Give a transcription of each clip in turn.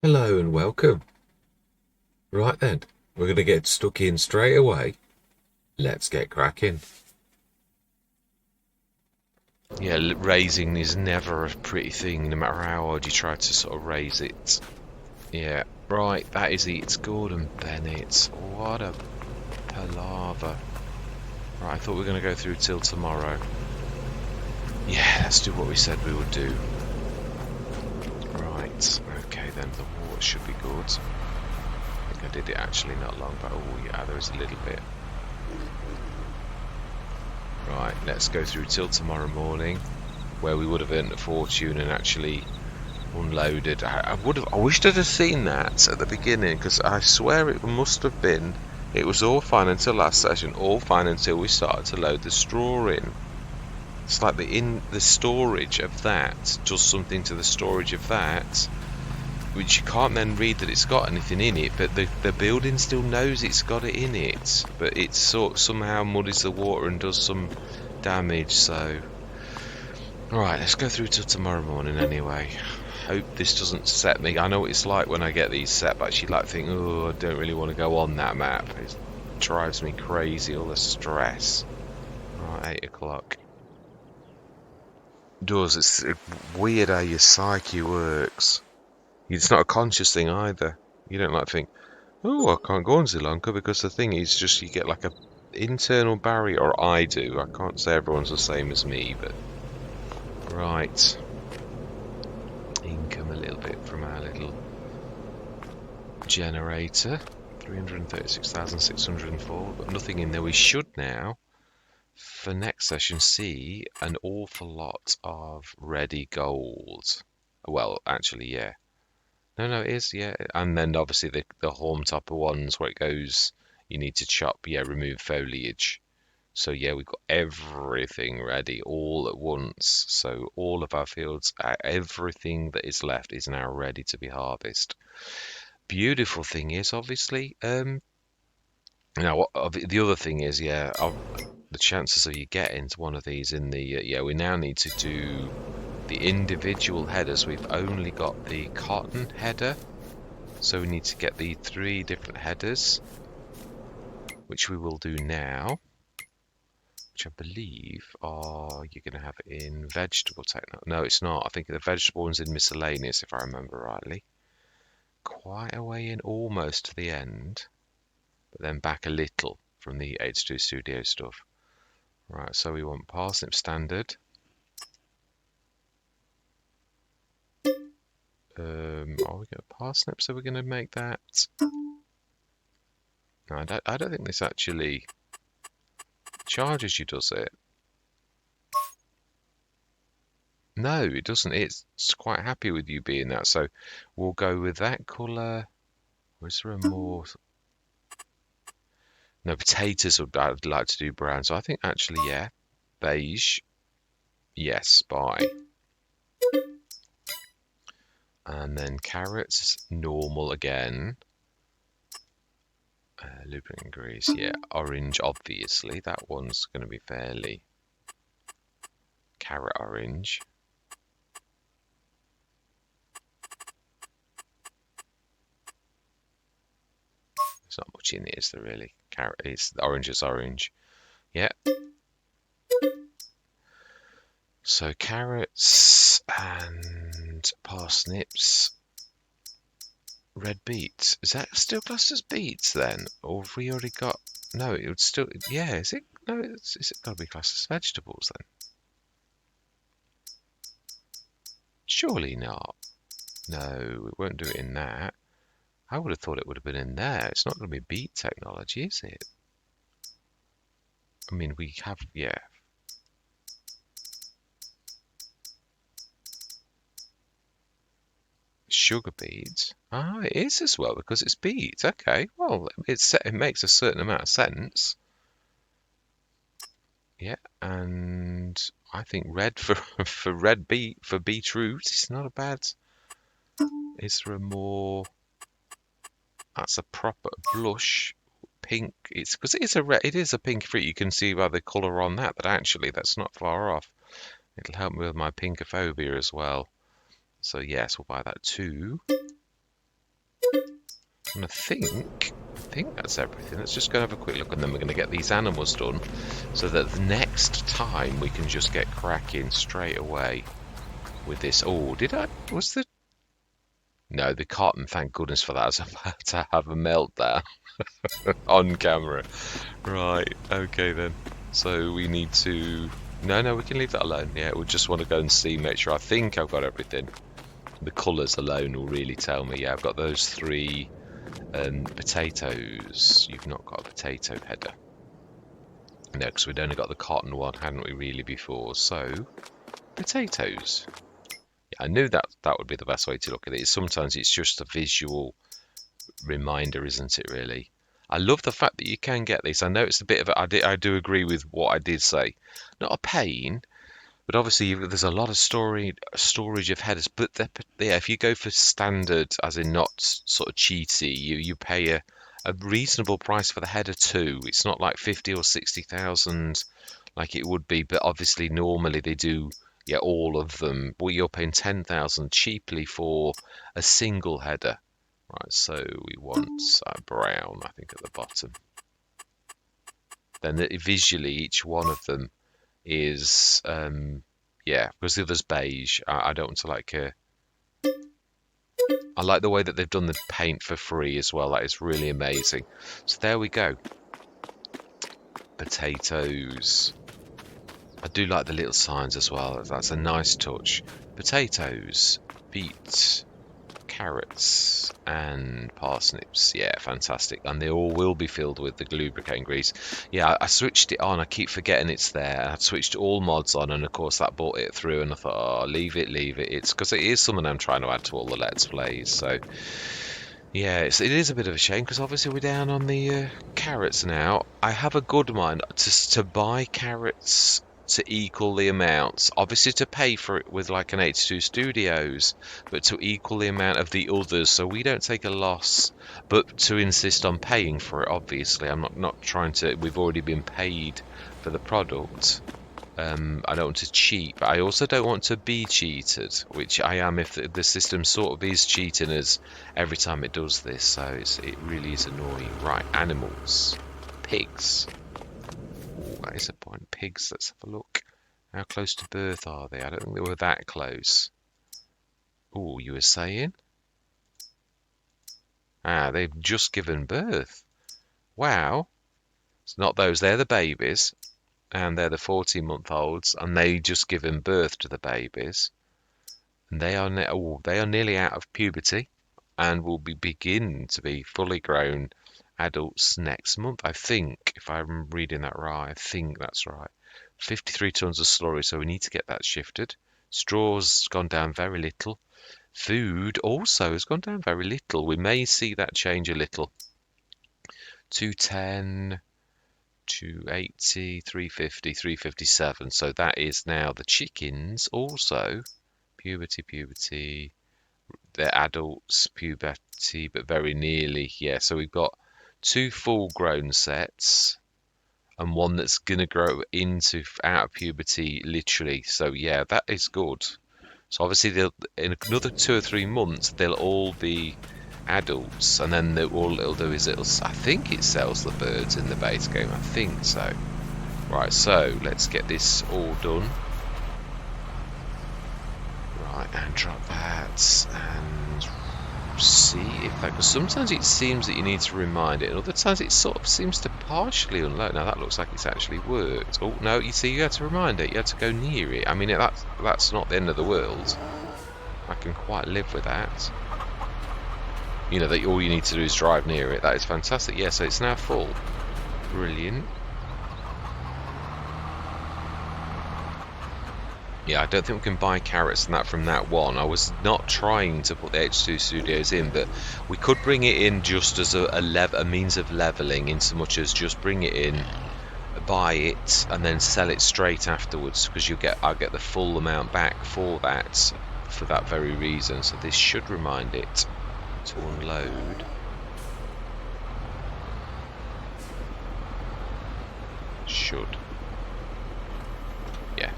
Hello and welcome. Right then, we're going to get stuck in straight away. Let's get cracking. Yeah, raising is never a pretty thing, no matter how hard you try to sort of raise it. Yeah, right, that is it. It's Gordon Bennett. What a palaver. Right, I thought we were going to go through till tomorrow. Yeah, let's do what we said we would do. Right, okay then, the water should be good. I think I did it actually not long, but oh yeah, there is a little bit. Right, let's go through till tomorrow morning, where we would have earned a fortune and actually unloaded. I wished I'd have seen that at the beginning, because I swear it must have been. It was all fine until last session, all fine until we started to load the straw in. It's like the storage of that does something to the storage of that, which you can't then read that it's got anything in it, but the building still knows it's got it in it, but it somehow muddies the water and does some damage. So, alright, let's go through till tomorrow morning anyway. Hope this doesn't set me. I know what it's like when I get these setbacks. You like think, oh, I don't really want to go on that map. It drives me crazy, all the stress. Right, 8 o'clock. Does. It's weird how your psyche works. It's not a conscious thing either. You don't like think, oh, I can't go on Zielonka, because the thing is just you get like a internal barrier, or I do. I can't say everyone's the same as me, but right. Income a little bit from our little generator. 336,604, but nothing in there. We should now, for next session, see an awful lot of ready gold. Well, actually, yeah. No, it is, yeah. And then obviously the home topper ones where it goes, you need to chop, yeah, remove foliage. So yeah, we've got everything ready all at once. So all of our fields, everything that is left is now ready to be harvested. Beautiful thing is obviously, now the other thing is, yeah, the chances of you getting to one of these in the, yeah, we now need to do the individual headers. We've only got the cotton header, so we need to get the 3 different headers, which we will do now, which I believe are, you're going to have it in vegetable technology. No, it's not. I think the vegetable one's in miscellaneous, if I remember rightly. Quite a way in, almost to the end, but then back a little from the H2 Studio stuff. Right, so we want parsnip standard. Are we going to parsnip? So we're going to make that. No, I don't think this actually charges you, does it? No, it doesn't. It's quite happy with you being that. So we'll go with that colour. Or is there a more? No, potatoes I'd like to do brown. So I think actually, yeah, beige. Yes, buy. And then carrots, normal again. Lubricant grease, yeah. Orange, obviously. That one's going to be fairly carrot orange. There's not much in it, is there really? Carrot is orange is orange. Yeah. So carrots and parsnips. Red beets. Is that still classed as beets then? Or have we already got... No, it would still... Yeah, is it? No, is it got to be classed as vegetables then? Surely not. No, we won't do it in that. I would have thought it would have been in there. It's not going to be beet technology, is it? I mean, we have... Yeah. Sugar beets. Ah, it is as well because it's beets. Okay, well, it makes a certain amount of sense. Yeah, and I think red for for beetroot is not a bad. Is there a more? That's a proper blush pink. It's because it is a pink fruit. You can see by the colour on that, but actually that's not far off. It'll help me with my pinkophobia as well. So yes, we'll buy that too. And I think that's everything. Let's just go have a quick look, and then we're going to get these animals done, so that the next time we can just get cracking straight away with this. Oh, was the... No, the cotton, thank goodness for that. I was about to have a meltdown on camera. Right, okay then. So we need to... No, we can leave that alone. Yeah, we just want to go and see, make sure. I think I've got everything. The colours alone will really tell me. Yeah, I've got those 3 potatoes. You've not got a potato header. No, because we'd only got the cotton one, hadn't we, really, before? So, potatoes. Yeah, I knew that would be the best way to look at it. Sometimes it's just a visual reminder, isn't it, really? I love the fact that you can get this. I know it's a bit of a... I do agree with what I did say. Not a pain, but obviously there's a lot of storage of headers. But yeah, if you go for standard, as in not sort of cheaty, you pay a reasonable price for the header too. It's not like 50 or 60,000 like it would be. But obviously normally they do, yeah, all of them. Well, you're paying 10,000 cheaply for a single header. Right, so we want brown, I think, at the bottom. Then visually each one of them is yeah, because the other's beige. I don't want to like I like the way that they've done the paint for free as well. That is really amazing. So there we go. Potatoes. I do like the little signs as well. That's a nice touch. Potatoes, beets, carrots and parsnips. Yeah, fantastic. And they all will be filled with the lubricating grease. Yeah, I switched it on. I keep forgetting it's there. I switched all mods on, and of course that brought it through, and I thought, oh, leave it. It's because it is something I'm trying to add to all the Let's Plays. So yeah, it is a bit of a shame, because obviously we're down on the carrots now. I have a good mind to buy carrots to equal the amounts, obviously to pay for it with like an 82 Studios, but to equal the amount of the others, so we don't take a loss, but to insist on paying for it. Obviously, I'm not trying to. We've already been paid for the product. I don't want to cheat, but I also don't want to be cheated, which I am if the system sort of is cheating us every time it does this. So it really is annoying. Right, animals, pigs. Oh, that is a point. Pigs, let's have a look. How close to birth are they? I don't think they were that close. Oh, you were saying? Ah, they've just given birth. Wow. It's not those, they're the babies. And they're the 14-month-olds. And they just given birth to the babies. And they are nearly out of puberty. And will begin to be fully grown adults next month, I think, if I'm reading that right. I think that's right. 53 tons of slurry, so we need to get that shifted. Straw's gone down very little. Food also has gone down very little. We may see that change a little. 210, 280, 350, 357. So that is now the chickens also. Puberty. They're adults, puberty, but very nearly. Yeah, so we've got 2 full-grown sets and one that's going to grow out of puberty literally. So yeah, that is good. So obviously in another 2 or 3 months they'll all be adults, and then all it'll do is I think it sells the birds in the base game. I think so. Right, so let's get this all done. Right, and drop that and see if that, because sometimes it seems that you need to remind it, and other times it sort of seems to partially unload. Now that looks like it's actually worked. Oh no, you see, you had to remind it, you had to go near it. I mean, that's not the end of the world. I can quite live with that. You know, that all you need to do is drive near it. That is fantastic. Yeah, so it's now full. Brilliant. Yeah, I don't think we can buy carrots and that from that one. I was not trying to put the H2 Studios in, but we could bring it in just as a means of leveling, in so much as just bring it in, buy it, and then sell it straight afterwards, because I'll get the full amount back for that very reason. So this should remind it to unload. Should. Yeah.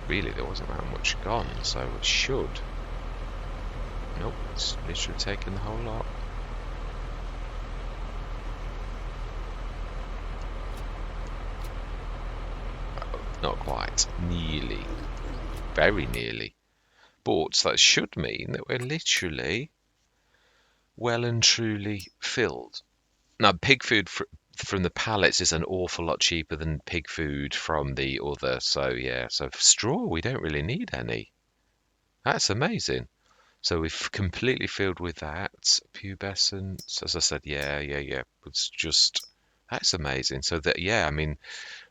Really, there wasn't that much gone, so it should. Nope, it's literally taken the whole lot. Not quite. Nearly. Very nearly. But that should mean that we're literally well and truly filled. Now, pig food from the pallets is an awful lot cheaper than pig food from the other. So, yeah, so straw, we don't really need any. That's amazing. So we've completely filled with that. Pubescent, as I said, yeah. It's just, that's amazing. So that, yeah, I mean,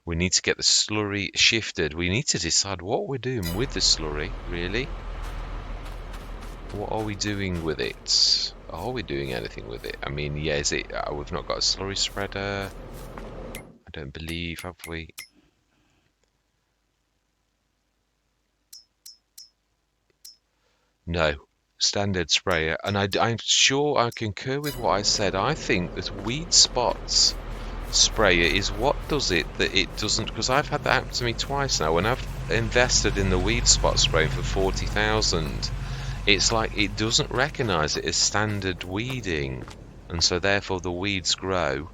we need to get the slurry shifted. We need to decide what we're doing with the slurry, really. What are we doing with it? Are we doing anything with it? I mean, yeah, is it... we've not got a slurry spreader. I don't believe, have we? No. Standard sprayer. And I'm sure I concur with what I said. I think that weed spots sprayer is what does it that it doesn't, because I've had that happen to me twice now. When I've invested in the weed spot spraying for 40,000, it's like it doesn't recognize it as standard weeding, and so therefore the weeds grow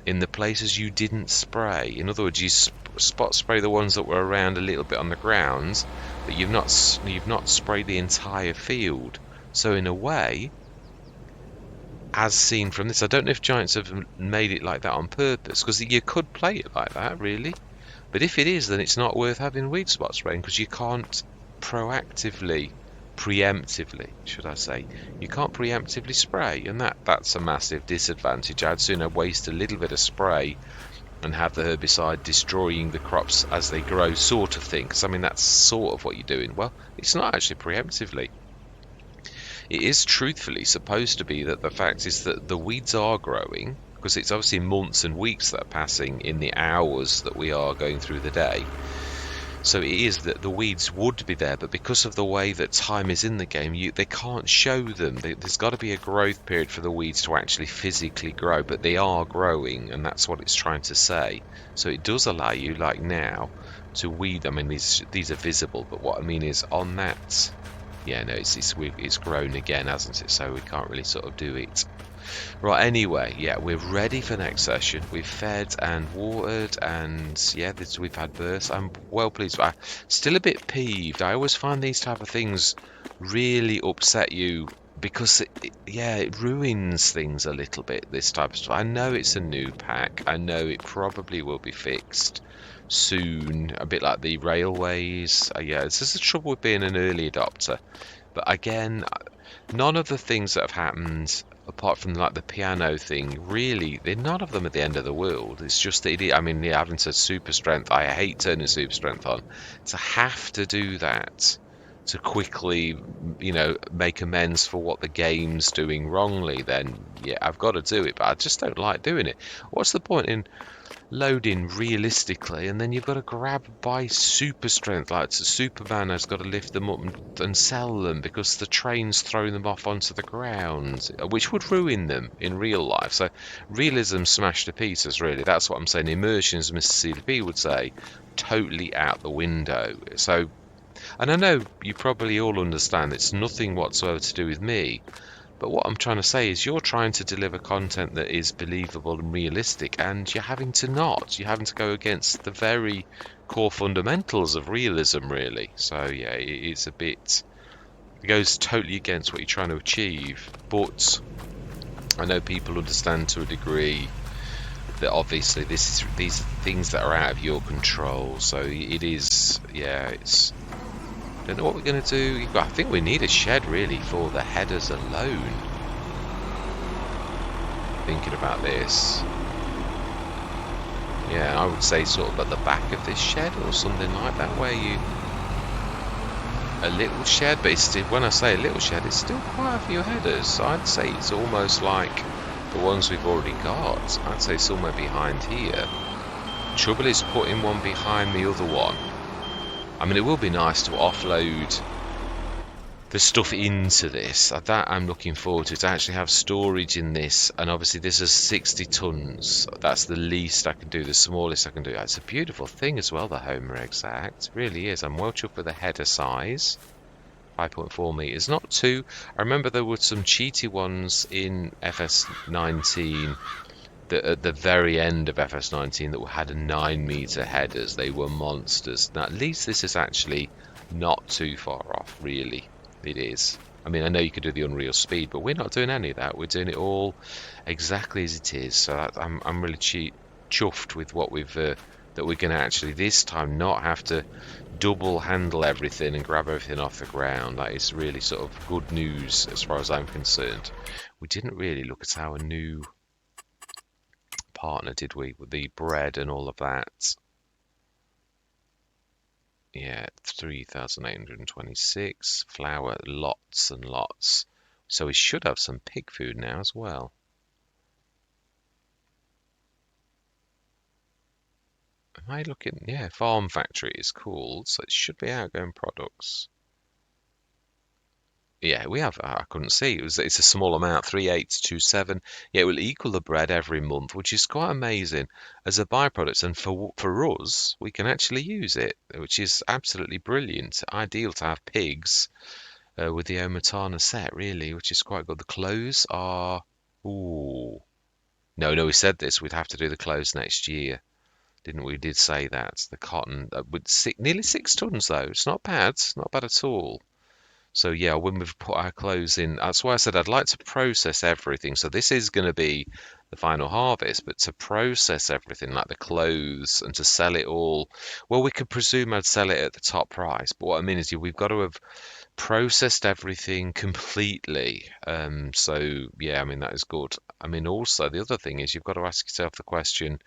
in the places you didn't spray. In other words, you spot spray the ones that were around a little bit on the ground, but you've not sprayed the entire field. So in a way, as seen from this, I don't know if Giants have made it like that on purpose, because you could play it like that, really. But if it is, then it's not worth having weed spot spraying, because you can't preemptively, should I say, you can't preemptively spray, and that's a massive disadvantage. I'd sooner waste a little bit of spray and have the herbicide destroying the crops as they grow, sort of thing. Because I mean, that's sort of what you're doing. Well, it's not actually preemptively. It is truthfully supposed to be that the fact is that the weeds are growing, because it's obviously months and weeks that are passing in the hours that we are going through the day. So it is that the weeds would be there, but because of the way that time is in the game, they can't show them. There's got to be a growth period for the weeds to actually physically grow, but they are growing, and that's what it's trying to say. So it does allow you, like now, to weed. I mean, these are visible, but what I mean is on that... Yeah, no, it's grown again, hasn't it? So we can't really sort of do it. Right, anyway, yeah, we're ready for next session. We've fed and watered, and yeah, we've had bursts. I'm well pleased. I'm still a bit peeved. I always find these type of things really upset you, because it ruins things a little bit, this type of stuff. I know it's a new pack. I know it probably will be fixed soon, a bit like the railways. Yeah, this is the trouble with being an early adopter. But again, none of the things that have happened, apart from like the piano thing, really, none of them are the end of the world. It's just that having to super strength. I hate turning super strength on. To have to do that to quickly, make amends for what the game's doing wrongly, then yeah, I've got to do it. But I just don't like doing it. What's the point in loading realistically, and then you've got to grab by super strength, like Superman has got to lift them up and sell them because the train's throwing them off onto the ground, which would ruin them in real life. So realism smashed to pieces, really. That's what I'm saying. Immersion, as Mr. CDP would say, totally out the window. So, and I know you probably all understand it's nothing whatsoever to do with me. But what I'm trying to say is you're trying to deliver content that is believable and realistic, and you're having to go against the very core fundamentals of realism, really. So yeah, it goes totally against what you're trying to achieve. But I know people understand to a degree that obviously these are things that are out of your control. So it is, yeah, it's... Don't know what we're going to do. I think we need a shed, really, for the headers alone. Thinking about this. Yeah, I would say sort of at the back of this shed or something like that, where you... A little shed, but it's still, when I say a little shed, it's still quite a few headers. So I'd say it's almost like the ones we've already got. I'd say somewhere behind here. Trouble is putting one behind the other one. I mean, it will be nice to offload the stuff into this. That I'm looking forward to actually have storage in this. And obviously this is 60 tons. That's the least I can do, the smallest I can do. It's a beautiful thing as well, the Homer Exact. It really is. I'm well chuffed with the header size. 5.4 meters. Not too. I remember there were some cheaty ones in FS19 that at the very end of FS19 that had a 9-meter headers. They were monsters. Now at least this is actually not too far off, really. It is. I mean, I know you could do the Unreal Speed, but we're not doing any of that. We're doing it all exactly as it is. So I'm really chuffed with what we've that we can actually this time not have to double handle everything and grab everything off the ground. That is really sort of good news as far as I'm concerned. We didn't really look at our new partner, did we? With the bread and all of that. Yeah, 3,826. Flour, lots and lots. So we should have some pig food now as well. Am I looking? Yeah, farm factory is called, so it should be outgoing products. Yeah, we have. I couldn't see. It's a small amount, 3827. Yeah, it will equal the bread every month, which is quite amazing as a byproduct. And for us, we can actually use it, which is absolutely brilliant. Ideal to have pigs with the Omatana set, really, which is quite good. The clothes are. Ooh. No, we said this. We'd have to do the clothes next year, didn't we? We did say that. The cotton, with nearly 6 tons, though. It's not bad. It's not bad at all. So yeah, when we've put our clothes in, that's why I said I'd like to process everything. So this is going to be the final harvest, but to process everything like the clothes and to sell it all, well, we could presume I'd sell it at the top price. But what I mean is we've got to have processed everything completely. So yeah, I mean, that is good. I mean, also the other thing is you've got to ask yourself the question,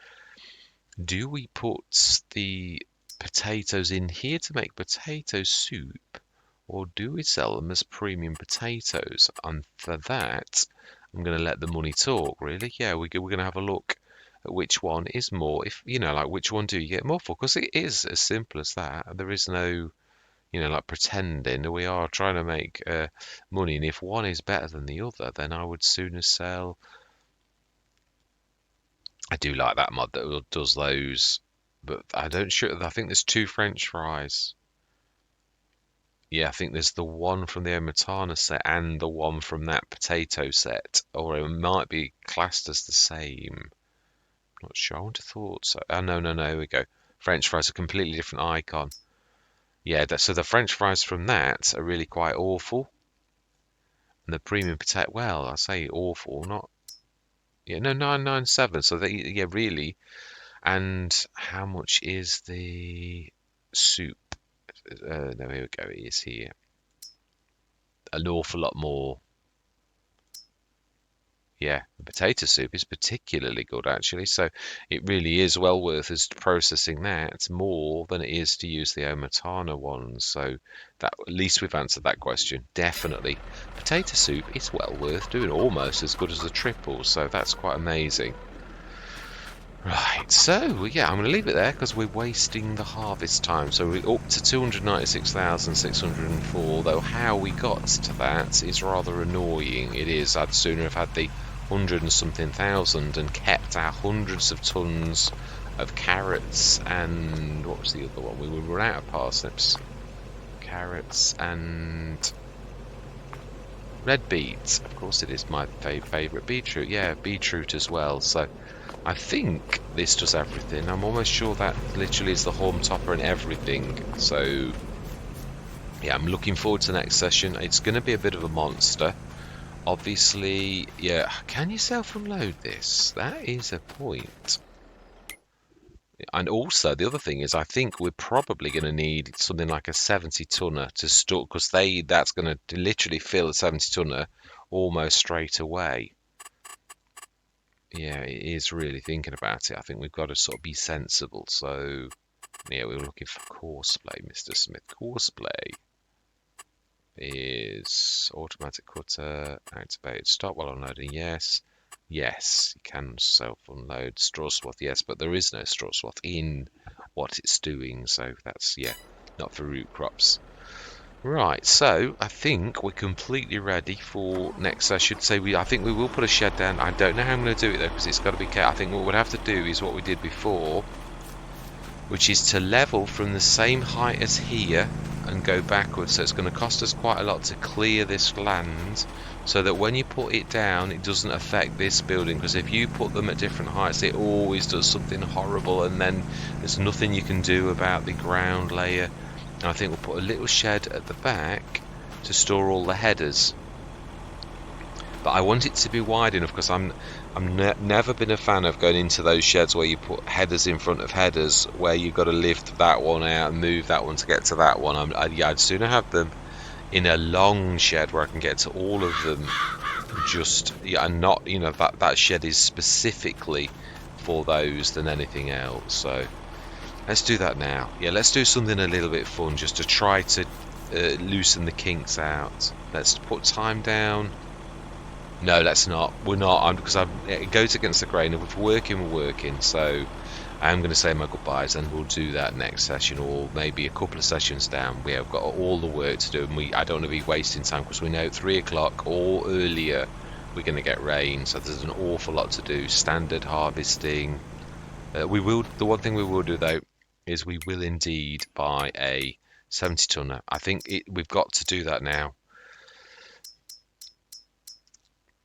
do we put the potatoes in here to make potato soup? Or do we sell them as premium potatoes? And for that, I'm going to let the money talk, really. Yeah, we're going to have a look at which one is more, if you know, like which one do you get more for? Because it is as simple as that. There is no, like pretending. We are trying to make money, and if one is better than the other, then I would sooner sell. I do like that mod that does those, but I think there's 2 French fries. Yeah, I think there's the one from the Omatana set and the one from that potato set, or it might be classed as the same. Not sure. I would have thought so. Oh, no, here we go. French fries, a completely different icon. Yeah, so the French fries from that are really quite awful. And the premium potato, well, I say awful, not. Yeah, no, 997. So yeah, really. And how much is the soup? No, here we go. It is here. An awful lot more. Yeah, the potato soup is particularly good, actually. So it really is well worth us processing that more than it is to use the Omatana ones. So that at least we've answered that question. Definitely. Potato soup is well worth doing, almost as good as the triple. So that's quite amazing. Right, so yeah, I'm going to leave it there because we're wasting the harvest time. So we're up to 296,604, though how we got to that is rather annoying. It is. I'd sooner have had the 100 and something thousand and kept our hundreds of tons of carrots and what was the other one? We were out of parsnips, carrots and red beets. Of course, it is my favourite beetroot. Yeah, beetroot as well. So I think this does everything. I'm almost sure that literally is the home topper and everything. So yeah, I'm looking forward to the next session. It's going to be a bit of a monster. Obviously, yeah, can you self-unload this? That is a point. And also, the other thing is, I think we're probably going to need something like a 70-tonner to store, because that's going to literally fill a 70-tonner almost straight away. Yeah, it is really thinking about it. I think we've got to sort of be sensible. So, yeah, we were looking for courseplay, Mr. Smith. Courseplay is automatic cutter, activated, stop while unloading, yes. Yes, you can self-unload. Straw swath, yes, but there is no straw swath in what it's doing. So that's, yeah, not for root crops. Right, so I think we're completely ready for next session. I think we will put a shed down. I don't know how I'm going to do it though, because it's got to be careful. I think what we'll have to do is what we did before, which is to level from the same height as here and go backwards. So it's going to cost us quite a lot to clear this land so that when you put it down, it doesn't affect this building. Because if you put them at different heights, it always does something horrible, and then there's nothing you can do about the ground layer. And I think we'll put a little shed at the back to store all the headers. But I want it to be wide enough, because I'm never been a fan of going into those sheds where you put headers in front of headers, where you've got to lift that one out and move that one to get to that one. I'd sooner have them in a long shed where I can get to all of them. And not, that shed is specifically for those than anything else. So let's do that now. Yeah, let's do something a little bit fun just to try to loosen the kinks out. Let's put time down. No, let's not. We're not. Because it goes against the grain. If we're working, we're working. So I'm going to say my goodbyes, and we'll do that next session, or maybe a couple of sessions down. We have got all the work to do, and I don't want to be wasting time, because we know at 3 o'clock or earlier we're going to get rain. So there's an awful lot to do. Standard harvesting. The one thing we will do though is we will indeed buy a 70 tonner. I think we've got to do that now.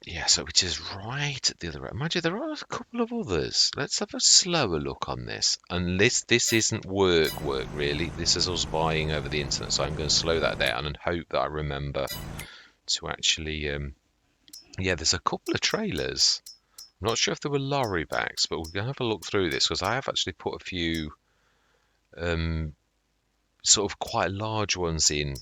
Yeah, so it is right at the other end. Mind you, there are a couple of others. Let's have a slower look on this. And this isn't work, really. This is us buying over the internet. So I'm going to slow that down and hope that I remember to actually... yeah, there's a couple of trailers. I'm not sure if they were lorry backs, but we're going to have a look through this, because I have actually put a few sort of quite large ones in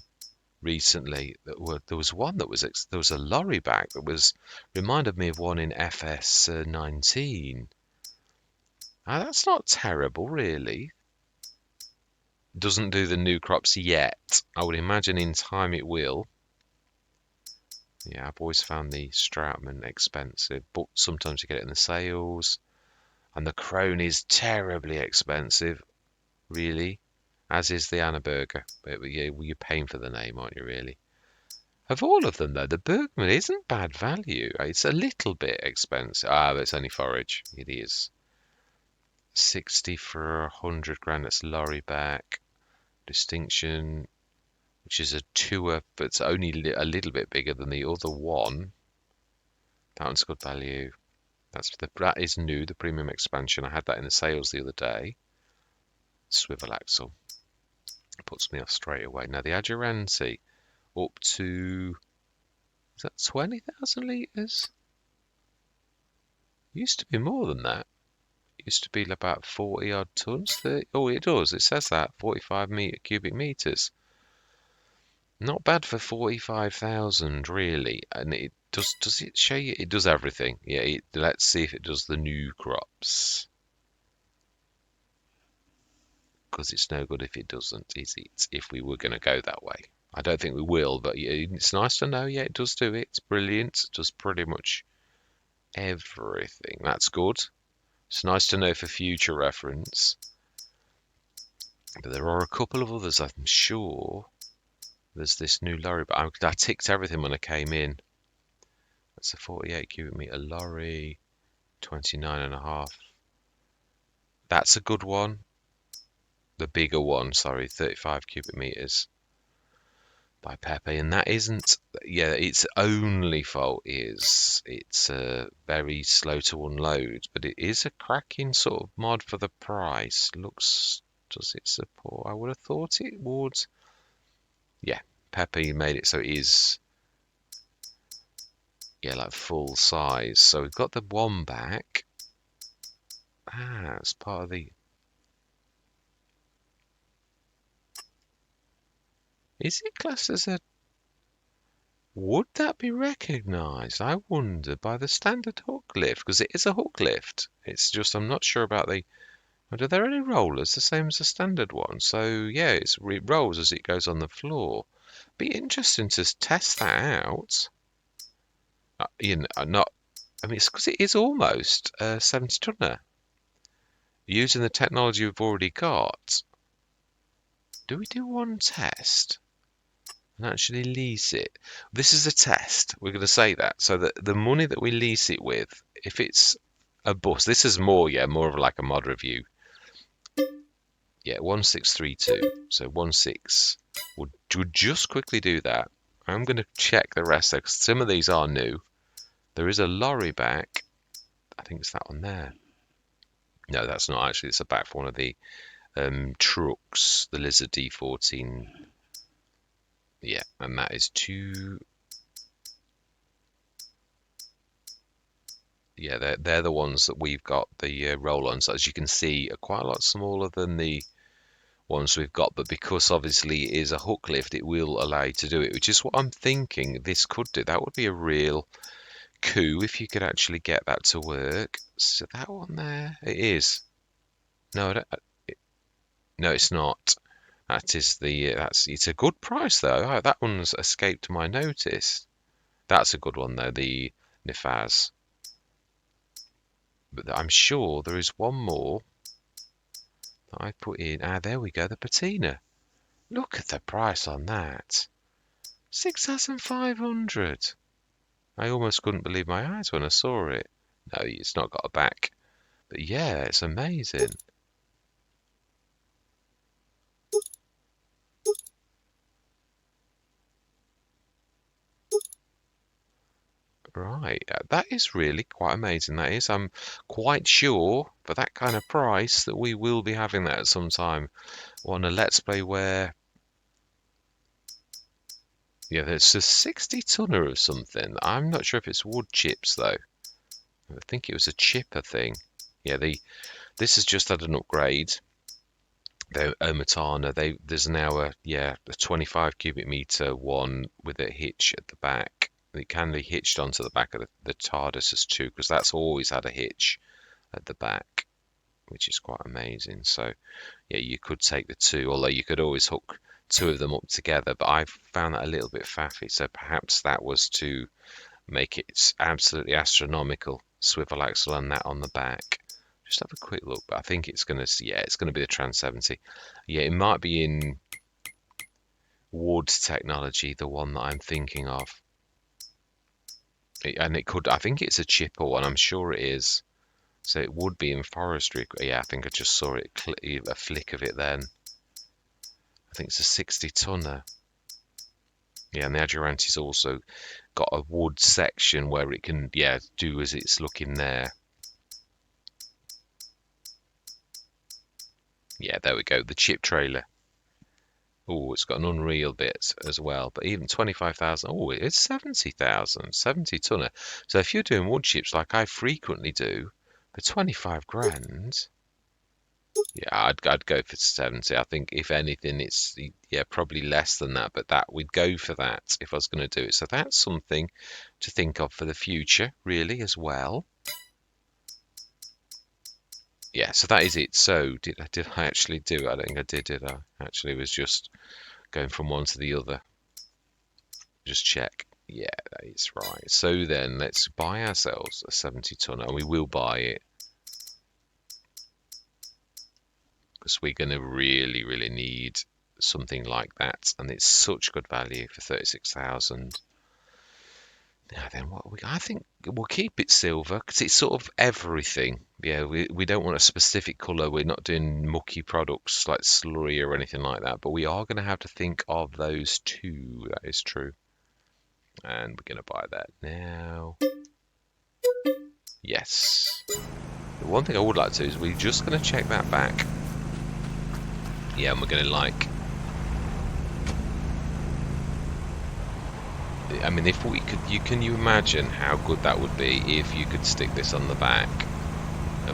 recently. There was one that there was a lorry back that reminded me of one in FS19. That's not terrible, really. Doesn't do the new crops yet. I would imagine in time it will. Yeah, I've always found the Stroutman expensive, but sometimes you get it in the sales. And the Crone is terribly expensive, really, as is the Annaberger. But you're paying for the name, aren't you, really? Of all of them, though, the Bergman isn't bad value. It's a little bit expensive. But it's only forage. It is. 60 for 100 grand. That's lorry back. Distinction, which is a tour, but it's only a little bit bigger than the other one. That one's good value. That is new, the premium expansion. I had that in the sales the other day. Swivel axle. Puts me off straight away. Now the Aduranti, up to, is that 20,000 litres? Used to be more than that. It used to be about 40 odd tons. 30, oh, it does. It says that 45 cubic meters. Not bad for 45,000, really. And it does it show you? It does everything. Yeah. Let's see if it does the new crops. Because it's no good if it doesn't, is it? If we were going to go that way. I don't think we will, but it's nice to know. Yeah, it does do it. It's brilliant. It does pretty much everything. That's good. It's nice to know for future reference. But there are a couple of others, I'm sure. There's this new lorry, but I ticked everything when I came in. That's a 48 cubic meter lorry, 29.5. That's a good one. The bigger one, sorry, 35 cubic meters by Pepe, and that isn't. Yeah, its only fault is it's very slow to unload, but it is a cracking sort of mod for the price. Does it support? I would have thought it would. Yeah, Pepe made it so it is. Yeah, like full size. So we've got the one back. It's part of the. Is it classed as a... Would that be recognised, I wonder, by the standard hook lift? Because it is a hook lift. It's just, I'm not sure about the... Are there any rollers the same as the standard one? So, yeah, it rolls as it goes on the floor. Be interesting to test that out. Not... I mean, it's because it is almost a 70 tonner. Using the technology we've already got. Do we do one test? And actually lease it. This is a test. We're going to say that. So that the money that we lease it with, if it's a bus, this is more of like a mod review. Yeah, 1632. So 16 would we'll just quickly do that. I'm going to check the rest there, 'cause some of these are new. There is a lorry back. I think it's that one there. No, that's not actually. It's a back for one of the trucks, the Lizard D14. Yeah, and that is two. Yeah, they're the ones that we've got the roll-ons. As you can see, are quite a lot smaller than the ones we've got, but because obviously it is a hook lift, it will allow you to do it, which is what I'm thinking this could do. That would be a real coup if you could actually get that to work. So that one there, it is. No, no, it's not. That is the it's a good price though. Oh, that one's escaped my notice. That's a good one though, the Nifaz. But I'm sure there is one more that I put in. Ah, there we go, the patina. Look at the price on that. 6,500. I almost couldn't believe my eyes when I saw it. No, it's not got a back. But yeah, it's amazing. Right, that is really quite amazing. That is. I'm quite sure for that kind of price that we will be having that at some time on a Let's Play where, yeah, there's a 60 tonner of something. I'm not sure if it's wood chips though. I think it was a chipper thing. Yeah, this has just had an upgrade. The Omatana, there's now a 25 cubic meter one with a hitch at the back. It can be hitched onto the back of the TARDIS too, because that's always had a hitch at the back, which is quite amazing. So yeah, you could take the two, although you could always hook two of them up together, but I found that a little bit faffy, so perhaps that was to make it absolutely astronomical swivel axle and that on the back. Just have a quick look, but I think it's gonna be the Trans 70. Yeah, it might be in wood technology, the one that I'm thinking of. And it could, I think it's a chipper one, I'm sure it is. So it would be in forestry. Yeah, I think I just saw it, a flick of it then. I think it's a 60 tonner. Yeah, and the Adurante's also got a wood section where it can, do as it's looking there. Yeah, there we go, the chip trailer. Oh, it's got an unreal bit as well, but even 25,000. Oh, it's 70,000, 70 tonner. So if you're doing wood chips like I frequently do, for 25 grand, yeah, I'd go for 70. I think if anything, it's probably less than that, but that we'd go for that if I was going to do it. So that's something to think of for the future, really, as well. Yeah, so that is it. So did I actually do it? I don't think I did I? Actually, it was just going from one to the other. Just check. Yeah, that is right. So then let's buy ourselves a 70 tonner, and we will buy it because we're going to really, really need something like that, and it's such good value for 36,000. Now then, I think we'll keep it silver because it's sort of everything. Yeah, we don't want a specific colour. We're not doing mucky products like slurry or anything like that, but we are going to have to think of those two. That is true. And we're going to buy that now. Yes. The one thing I would like to do is we're just going to check that back. Yeah, and we're going to I mean, if we could, can you imagine how good that would be if you could stick this on the back?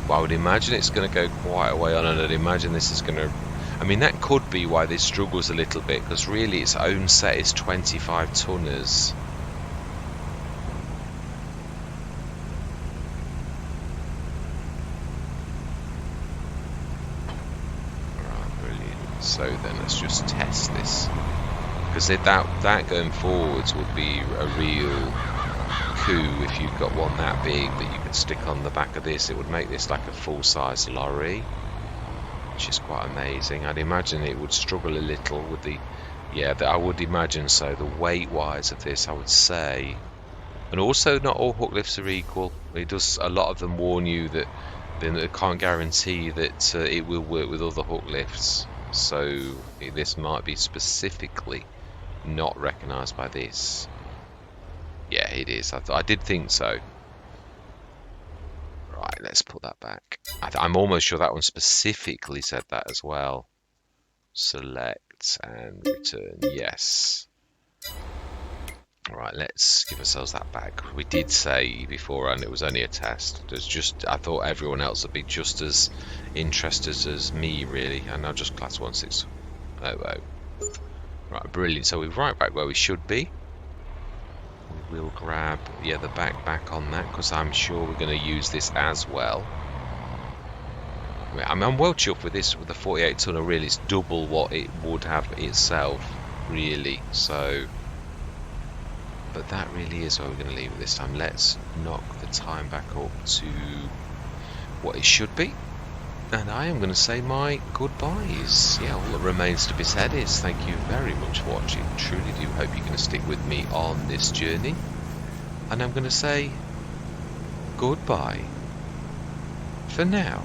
I would imagine it's going to go quite a way on, and I'd imagine this is going to... I mean, that could be why this struggles a little bit, because really its own set is 25 tonners. Right, brilliant. So then let's just test this. Because that going forwards would be a real coup if you've got one that big that you could stick on the back of this. It would make this like a full-size lorry, which is quite amazing. I'd imagine it would struggle a little with the... Yeah, I would imagine so. The weight-wise of this, I would say. And also, not all hook lifts are equal. It does, a lot of them warn you that they can't guarantee that it will work with other hook lifts. So this might be specifically not recognised by this? Yeah, it is. I did think so. Right, let's put that back. I'm almost sure that one specifically said that as well. Select and return. Yes. Right, let's give ourselves that back. We did say beforehand it was only a test. I thought everyone else would be just as interested as me, really. And now just class 1600. Right, brilliant. So we're right back where we should be. We will grab, yeah, the back on that, because I'm sure we're going to use this as well. I'm well chuffed with this, with the 48 tonner. Really, it's double what it would have itself, really. So, but that really is where we're going to leave it this time. Let's knock the time back up to what it should be. And I am going to say my goodbyes. Yeah, all that remains to be said is thank you very much for watching. Truly do hope you're going to stick with me on this journey. And I'm going to say goodbye for now.